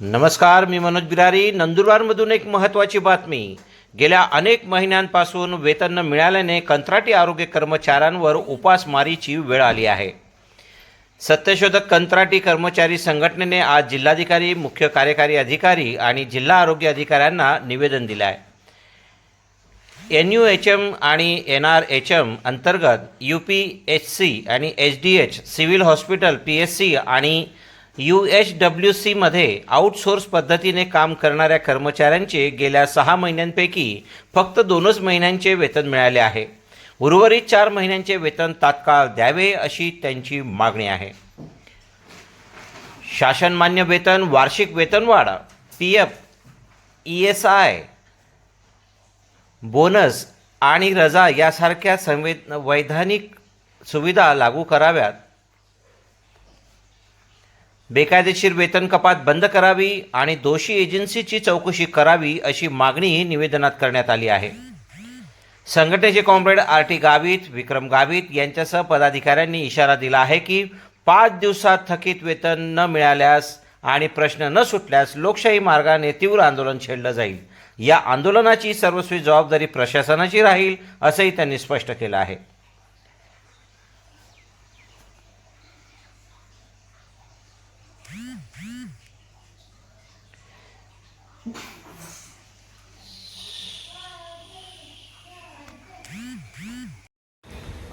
नमस्कार, मी मनोज बिरारी. नंदुरबारमधून एक महत्त्वाची बातमी. गेल्या अनेक महिन्यांपासून वेतन न मिळाल्याने कंत्राटी आरोग्य कर्मचाऱ्यांवर उपासमारीची वेळ आली आहे. सत्यशोधक कंत्राटी कर्मचारी संघटनेने आज जिल्हाधिकारी, मुख्य कार्यकारी अधिकारी आणि जिल्हा आरोग्य अधिकाऱ्यांना निवेदन दिले आहे. NUHM आणि NRHM अंतर्गत UPHC आणि HDH सिव्हिल हॉस्पिटल PSC आणि UHWC मध्ये आउटसोर्स पद्धतीने काम करणाऱ्या कर्मचाऱ्यांचे गेल्या 6 महिन्यांपैकी फक्त 2च महिन्यांचे वेतन मिळाले आहे. उर्वरित 4 महिन्यांचे वेतन तात्काळ द्यावे अशी त्यांची मागणी आहे. शासनमान्य वेतन, वार्षिक वेतनवाढ, PF, ESI, बोनस आणि रजा यासारख्या वैधानिक सुविधा लागू कराव्यात. बेकायदेशीर वेतन कपात बंद करावी आणि दोषी एजन्सीची चौकशी करावी अशी मागणी निवेदनात करण्यात आली आहे. संघटनेचे कॉम्रेड RT गावित, विक्रम गावित यांच्यासह पदाधिकाऱ्यांनी इशारा दिला आहे की 5 दिवसात थकीत वेतन न मिळाल्यास आणि प्रश्न न सुटल्यास लोकशाही मार्गाने तीव्र आंदोलन छेडलं जाईल. या आंदोलनाची सर्वस्वी जबाबदारी प्रशासनाची राहील असंही त्यांनी स्पष्ट केलं आहे.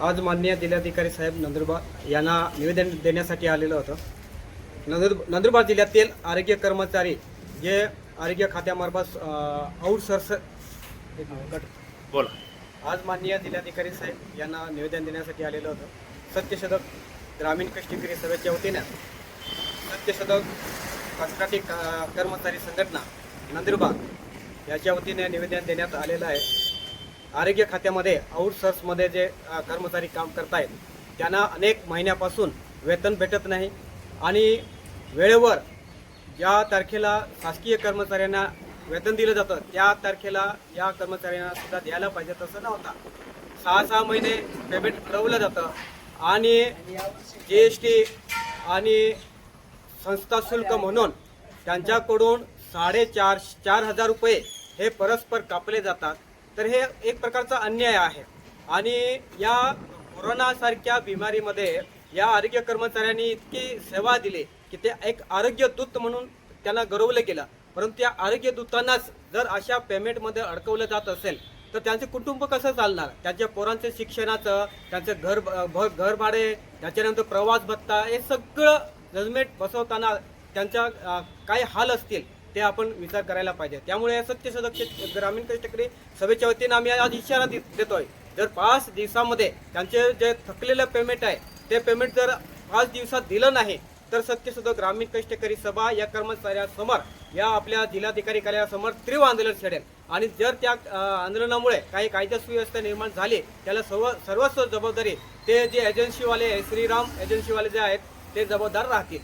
आज माननीय जिल्हाधिकारी साहेब नंदुरबार यांना निवेदन देण्यासाठी आलेलं होतं. नंदुरबार जिल्ह्यातील आरोग्य कर्मचारी जे आरोग्य खात्यामार्फत आउटसोर्स आज माननीय जिल्हाधिकारी साहेब यांना निवेदन देण्यासाठी आलेलं होतं. सत्यशोधक ग्रामीण कष्टकरी सभेच्या वतीने सत्यशोधक कंत्राटी कर्मचारी संघटना नंदुरबार याच्या वतीने निवेदन देण्यात आलेलं आहे. आरोग्य खात्यामध्ये आउटसोर्समध्ये जे कर्मचारी काम करतायत त्यांना अनेक महिन्यापासून वेतन भेटत नाही आणि वेळेवर ज्या तारखेला शासकीय कर्मचाऱ्यांना वेतन दिलं जातं त्या तारखेला या कर्मचाऱ्यांना सुद्धा द्यायला पाहिजे तसं नव्हता. 6 महिने पेमेंट अडवलं जातं आणि GST आणि संस्था शुल्क म्हणून त्यांच्याकडून 4,500 रुपये हे परस्पर कापले जातात. तर हे एक प्रकारचा अन्याय आहे आणि या कोरोनासारख्या बिमारीमध्ये या आरोग्य कर्मचाऱ्यांनी इतकी सेवा दिली की ते एक आरोग्य दूत म्हणून त्यांना गौरवलं गेलं. परंतु त्या आरोग्य दूतांनाच जर अशा पेमेंटमध्ये अडकवलं जात असेल तर त्यांचे कुटुंब कसं चालणार? त्यांच्या पोरांचे शिक्षणाचं, त्यांचं घर भाडे, त्याच्यानंतर प्रवास भत्ता हे सगळं जजमेंट बसवताना त्यांच्या काय हाल असतील ते आपण विचार करायला पाहिजे. त्यामुळे सत्यशोधक ग्रामीण कष्टकरी सभेच्या वतीने आम्ही आज इशारा देतोय, जर 5 दिवसामध्ये त्यांचे जे थकलेलं पेमेंट आहे ते पेमेंट जर 5 दिवसात दिलं नाही तर सत्यशोधक ग्रामीण कष्टकरी सभा या कर्मचाऱ्यांसमोर, या आपल्या जिल्हाधिकारी कार्यालयासमोर तीव्र आंदोलन छेडेल. आणि जर त्या आंदोलनामुळे काही कायदा सुव्यवस्था निर्माण झाली त्याला सर्वस्व जबाबदारी ते जे एजन्सीवाले, श्रीराम एजन्सीवाले जे आहेत ते जबाबदार राहतील.